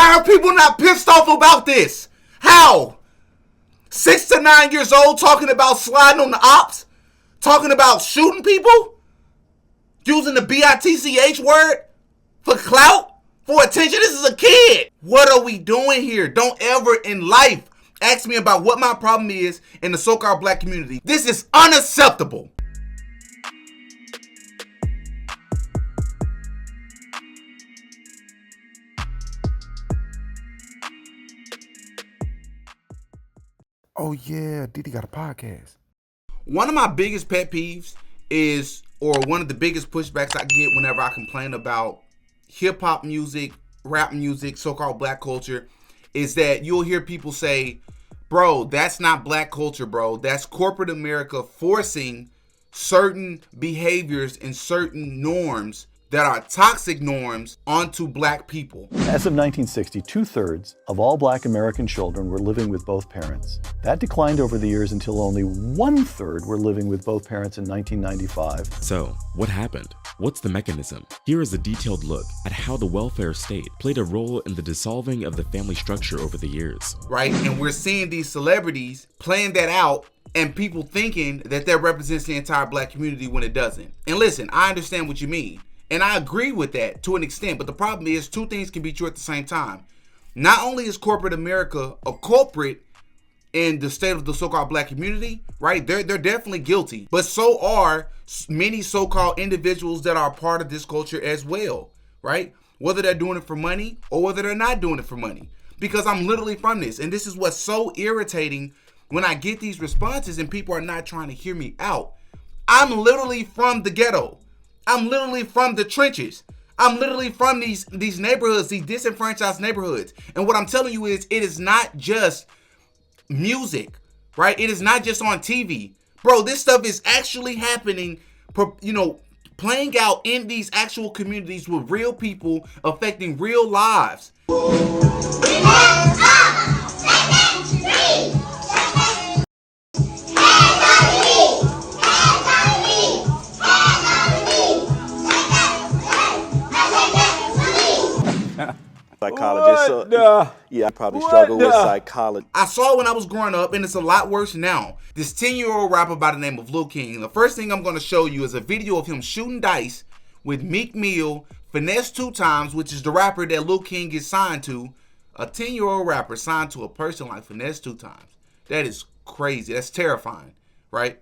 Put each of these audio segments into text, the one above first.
Why are people not pissed off about this? How? 6 to 9 years old talking about sliding on the ops? Talking about shooting people? Using the BITCH word? For clout? For attention? This is a kid. What are we doing here? Don't ever in life ask me about what my problem is in the so-called black community. This is unacceptable. Oh yeah, DDGotAPodcast. One of my biggest pet peeves is, or one of the biggest pushbacks I get whenever I complain about hip hop music, rap music, so-called black culture, is that you'll hear people say, bro, that's not black culture, bro. That's corporate America forcing certain behaviors and certain norms that are toxic norms onto black people. As of 1960, 2/3 of all black American children were living with both parents. That declined over the years until only 1/3 were living with both parents in 1995. So, what happened? What's the mechanism? Here is a detailed look at how the welfare state played a role in the dissolving of the family structure over the years. Right? And we're seeing these celebrities playing that out and people thinking that that represents the entire black community when it doesn't. And listen, I understand what you mean. And I agree with that to an extent, but the problem is two things can be true at the same time. Not only is corporate America a culprit in the state of the so-called black community, right? They're definitely guilty, but so are many so-called individuals that are part of this culture as well, right? Whether they're doing it for money or whether they're not doing it for money. Because I'm literally from this, and this is what's so irritating when I get these responses and people are not trying to hear me out. I'm literally from the ghetto. I'm literally from the trenches. I'm literally from these neighborhoods, these disenfranchised neighborhoods. And what I'm telling you is, it is not just music, right? It is not just on TV. Bro, this stuff is actually happening, playing out in these actual communities with real people, affecting real lives. Psychologist. Yeah, I probably struggle with psychology. I saw it when I was growing up, and it's a lot worse now. This 10-year-old rapper by the name of Lil King. The first thing I'm going to show you is a video of him shooting dice with Meek Mill, Finesse 2 Times, which is the rapper that Lil King is signed to. A 10-year-old rapper signed to a person like Finesse 2 Times. That is crazy. That's terrifying, right?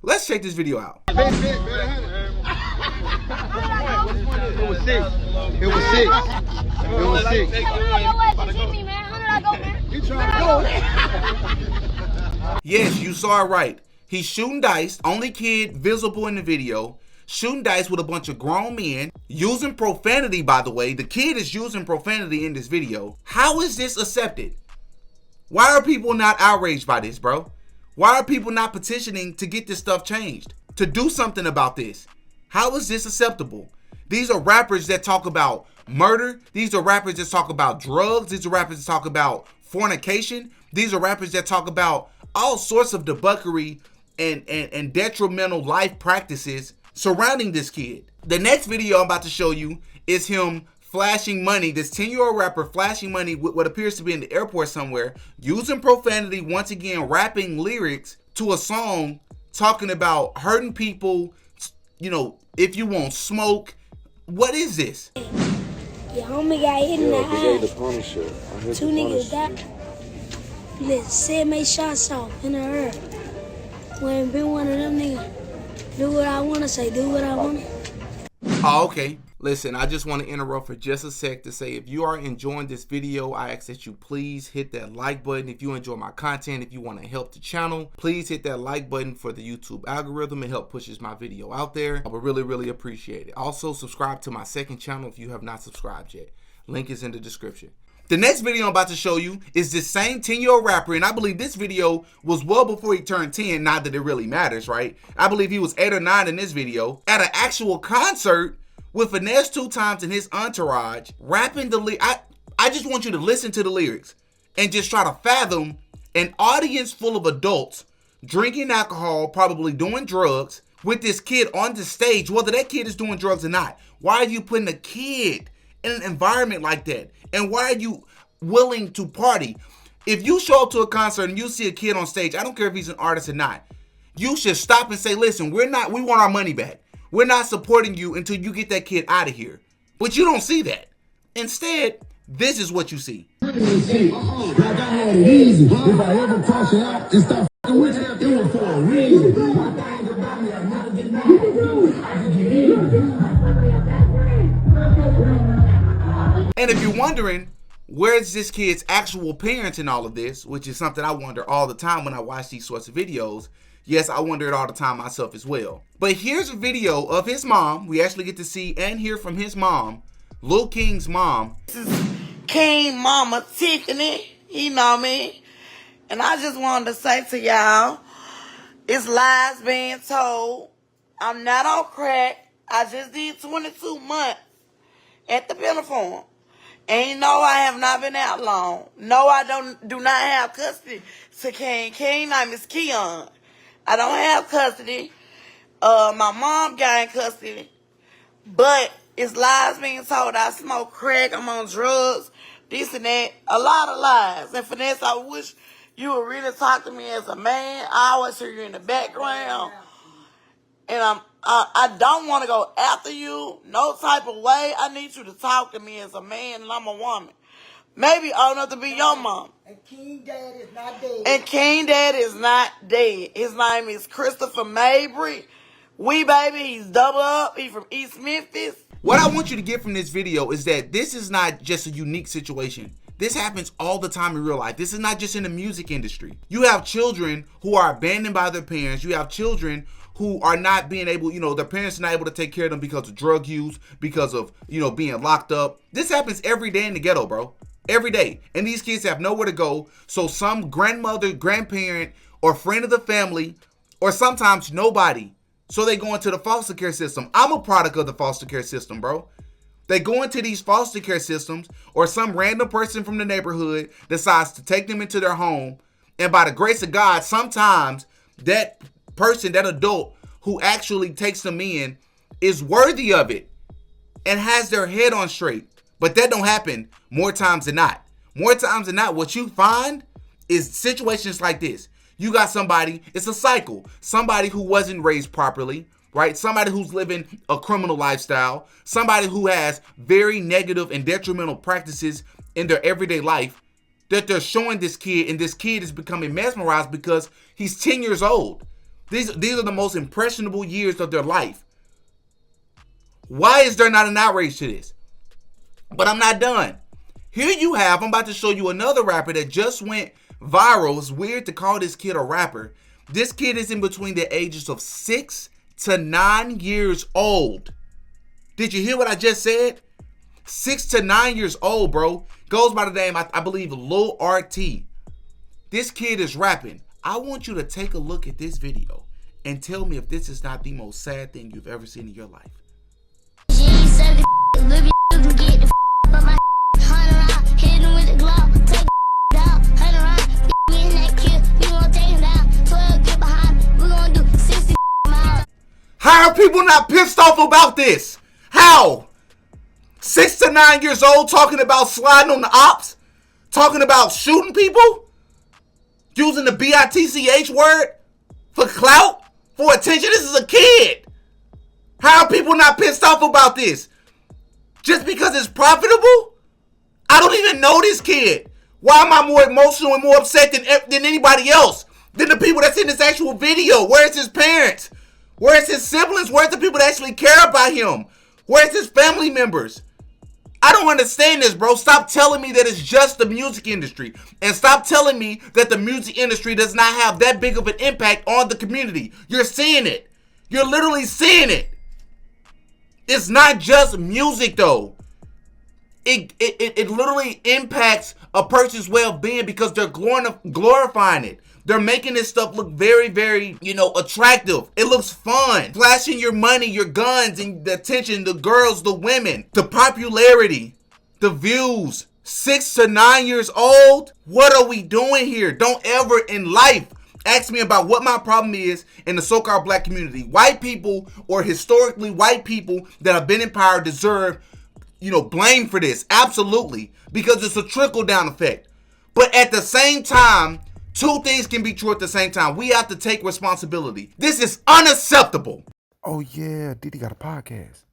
Let's check this video out. It was six. It was six. It was six. You trying to go? Yes, you saw it right. He's shooting dice, only kid visible in the video, shooting dice with a bunch of grown men, using profanity, by the way. The kid is using profanity in this video. How is this accepted? Why are people not outraged by this, bro? Why are people not petitioning to get this stuff changed? To do something about this? How is this acceptable? These are rappers that talk about murder. These are rappers that talk about drugs. These are rappers that talk about fornication. These are rappers that talk about all sorts of debauchery and detrimental life practices surrounding this kid. The next video I'm about to show you is him flashing money, this 10-year-old rapper flashing money with what appears to be in the airport somewhere, using profanity, once again rapping lyrics to a song talking about hurting people, if you want smoke. What is this? Your homie got hit in the eye. Two niggas died. Listen, said make shots off in the air. When been one of them niggas. Do what I want to say, do what I want to. Oh, okay. Listen, I just want to interrupt for just a sec to say, if you are enjoying this video, I ask that you please hit that like button. If you enjoy my content, if you want to help the channel, please hit that like button for the YouTube algorithm. It helps pushes my video out there. I would really, really appreciate it. Also, subscribe to my second channel if you have not subscribed yet. Link is in the description. The next video I'm about to show you is this same 10-year-old rapper, and I believe this video was well before he turned 10, not that it really matters, right? I believe he was 8 or 9 in this video, at an actual concert with Finesse 2 Times and his entourage, rapping the lyrics. I just want you to listen to the lyrics and just try to fathom an audience full of adults drinking alcohol, probably doing drugs, with this kid on the stage, whether that kid is doing drugs or not. Why are you putting a kid in an environment like that? And why are you willing to party? If you show up to a concert and you see a kid on stage, I don't care if he's an artist or not, you should stop and say, listen, we want our money back. We're not supporting you until you get that kid out of here. But you don't see that. Instead, this is what you see. Like I had it easy. If I ever cross you out and stop f***ing with you, it was for a reason. One thing about me, I never get mad. And if you're wondering, where's this kid's actual parents in all of this, which is something I wonder all the time when I watch these sorts of videos. Yes, I wonder it all the time myself as well. But here's a video of his mom. We actually get to see and hear from his mom, Lil King's mom. This is King Mama Tiffany, you know me. And I just wanted to say to y'all, it's lies being told. I'm not on crack. I just did 22 months at the penitentiary. And you know I have not been out long. No, I do not have custody to King. King name is Keon. I don't have custody. My mom got in custody. But it's lies being told. I smoke crack. I'm on drugs. This and that. A lot of lies. And Finesse, I wish you would really talk to me as a man. I always hear you in the background. And I don't want to go after you. No type of way. I need you to talk to me as a man and I'm a woman. Maybe old enough to be your mom. And King Dad is not dead. And King Dad is not dead. His name is Christopher Mabry. Wee baby, he's double up. He's from East Memphis. What I want you to get from this video is that this is not just a unique situation. This happens all the time in real life. This is not just in the music industry. You have children who are abandoned by their parents. You have children who are not being able, their parents are not able to take care of them because of drug use, because of, being locked up. This happens every day in the ghetto, bro. Every day. And these kids have nowhere to go. So some grandmother, grandparent, or friend of the family, or sometimes nobody. So they go into the foster care system. I'm a product of the foster care system, bro. They go into these foster care systems, or some random person from the neighborhood decides to take them into their home. And by the grace of God, sometimes that person, that adult who actually takes them in is worthy of it and has their head on straight. But that don't happen more times than not. More times than not, what you find is situations like this. You got somebody, it's a cycle. Somebody who wasn't raised properly, right? Somebody who's living a criminal lifestyle. Somebody who has very negative and detrimental practices in their everyday life that they're showing this kid, and this kid is becoming mesmerized because he's 10 years old. These are the most impressionable years of their life. Why is there not an outrage to this? But I'm not done. Here you have, I'm about to show you another rapper that just went viral. It's weird to call this kid a rapper. This kid is in between the ages of 6 to 9 years old. Did you hear what I just said? 6 to 9 years old, bro. Goes by the name, I believe, Lil RT. This kid is rapping. I want you to take a look at this video and tell me if this is not the most sad thing you've ever seen in your life. How are people not pissed off about this? How? 6 to 9 years old talking about sliding on the ops? Talking about shooting people? Using the BITCH word for clout? For attention? This is a kid. How are people not pissed off about this? Just because it's profitable? I don't even know this kid. Why am I more emotional and more upset than anybody else? Than the people that's in this actual video? Where's his parents? Where's his siblings? Where's the people that actually care about him? Where's his family members? I don't understand this, bro. Stop telling me that it's just the music industry. And stop telling me that the music industry does not have that big of an impact on the community. You're seeing it. You're literally seeing it. It's not just music, though. It literally impacts a person's way of being because they're glorifying it. They're making this stuff look very, very, attractive. It looks fun. Flashing your money, your guns, and the attention, the girls, the women, the popularity, the views. 6 to 9 years old? What are we doing here? Don't ever in life ask me about what my problem is in the so-called black community. White people, or historically white people that have been in power, deserve blame for this. Absolutely. Because it's a trickle-down effect. But at the same time, two things can be true at the same time. We have to take responsibility. This is unacceptable. Oh, yeah, DD got a podcast.